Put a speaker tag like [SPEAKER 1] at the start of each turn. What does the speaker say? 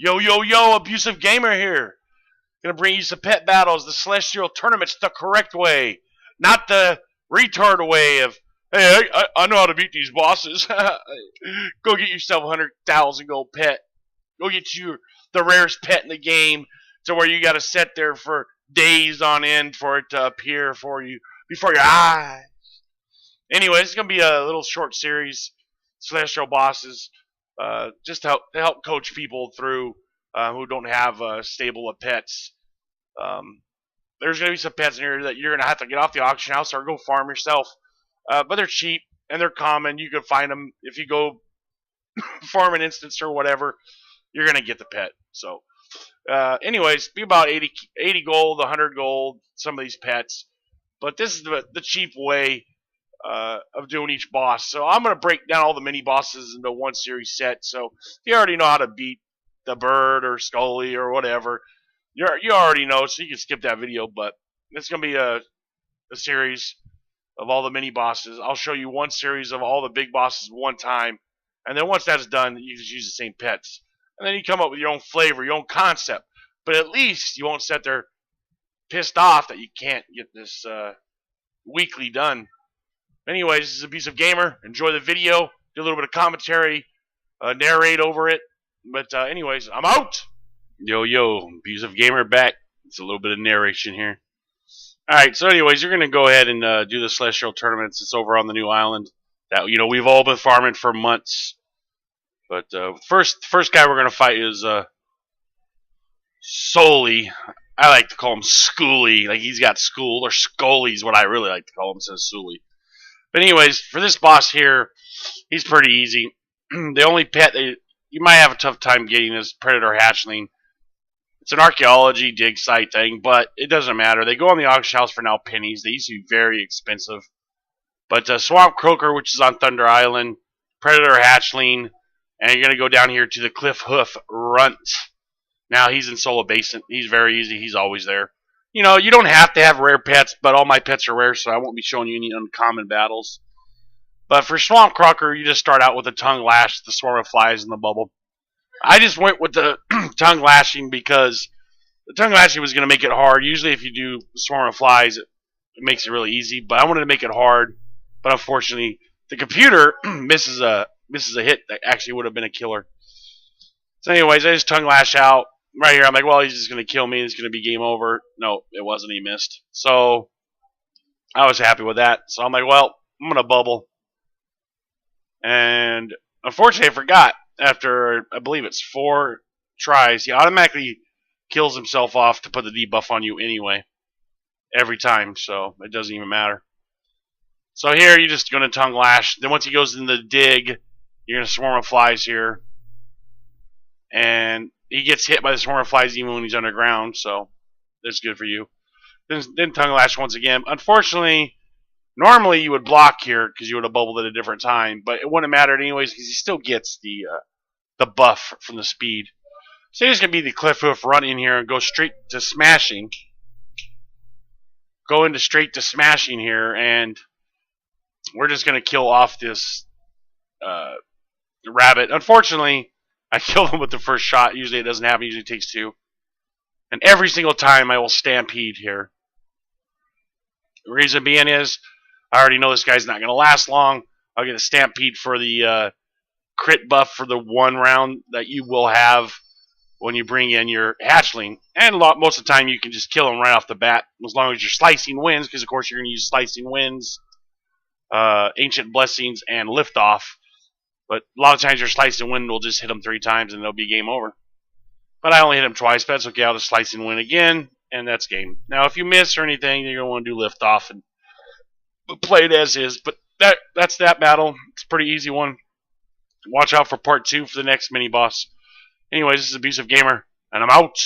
[SPEAKER 1] Yo, yo, yo, Abusive Gamer here. Gonna bring you some pet battles, the celestial tournaments the correct way. Not the retard way of, hey, I know how to beat these bosses. Go get yourself a 100,000 gold pet. Go get you the rarest pet in the game to where you gotta sit there for days on end for it to appear for you before your eyes. Anyways, it's gonna be a little short series, celestial bosses, just to help coach people through who don't have a stable of pets. Um, there's gonna be some pets in here that you're gonna have to get off the auction house or go farm yourself, but they're cheap and they're common. You can find them if you go farm an instance or whatever. You're gonna get the pet. So, anyways, be about 80 gold, 100 gold. Some of these pets, but this is the cheap way of doing each boss. So I'm going to break down all the mini bosses into one series set. So if you already know how to beat the bird or Sully or whatever, you already know, so you can skip that video. But it's going to be a series of all the mini bosses. I'll show you one series of all the big bosses one time, and then once that's done, you just use the same pets. And then you come up with your own flavor, your own concept. But at least you won't sit there pissed off that you can't get this weekly done. Anyways, this is Abusive Gamer. Enjoy the video. Do a little bit of commentary. Narrate over it. But anyways, I'm out. Yo, yo. Abusive Gamer back. It's a little bit of narration here. Alright, so anyways, you're going to go ahead and do the Celestial Tournaments. It's over on the new island that, we've all been farming for months. But first guy we're going to fight is Sulley. I like to call him Schooly. Like he's got school. Or Scully is what I really like to call him instead of Sulley. But anyways, for this boss here, he's pretty easy. The only pet that you might have a tough time getting is Predator Hatchling. It's an archaeology dig site thing, but it doesn't matter. They go on the auction house for now pennies. They used to be very expensive. But Swamp Croaker, which is on Thunder Island, Predator Hatchling, and you're going to go down here to the Cliff Hoof Runt. Now, he's in Solo Basin. He's very easy. He's always there. You don't have to have rare pets, but all my pets are rare, so I won't be showing you any uncommon battles. But for Swamp Croaker, you just start out with a tongue lash, the swarm of flies in the bubble. I just went with the tongue lashing because the tongue lashing was going to make it hard. Usually if you do swarm of flies, it makes it really easy, but I wanted to make it hard. But unfortunately, the computer misses a hit that actually would have been a killer. So anyways, I just tongue lash out. Right here, I'm like, well, he's just going to kill me. It's going to be game over. No, it wasn't. He missed. So I was happy with that. So I'm like, well, I'm going to bubble. And unfortunately, I forgot. After, I believe it's 4 tries, he automatically kills himself off to put the debuff on you anyway. Every time, so it doesn't even matter. So here, you're just going to tongue lash. Then once he goes in the dig, you're going to swarm of flies here. And he gets hit by the swarm of flies even when he's underground, so that's good for you. Then tongue lash once again. Unfortunately, normally you would block here because you would have bubbled at a different time, but it wouldn't have mattered anyways because he still gets the buff from the speed. So he's going to be the Cliff Hoof Run in here and go straight to smashing. Go into straight to smashing here, and we're just going to kill off this rabbit. Unfortunately, I killed him with the first shot. Usually it doesn't happen. Usually it takes 2. And every single time I will stampede here. The reason being is I already know this guy's not going to last long. I'll get a stampede for the crit buff for the 1 round that you will have when you bring in your hatchling. And most of the time you can just kill him right off the bat as long as you're slicing winds, because of course you're going to use slicing winds, ancient blessings, and liftoff. But a lot of times your slicing wind will just hit him 3 times and it'll be game over. But I only hit him twice, but that's okay. I'll just slicing wind again, and that's game. Now if you miss or anything, you're going to want to do liftoff and play it as is. But that's that battle. It's a pretty easy one. Watch out for part 2 for the next mini boss. Anyways, this is Abusive Gamer, and I'm out.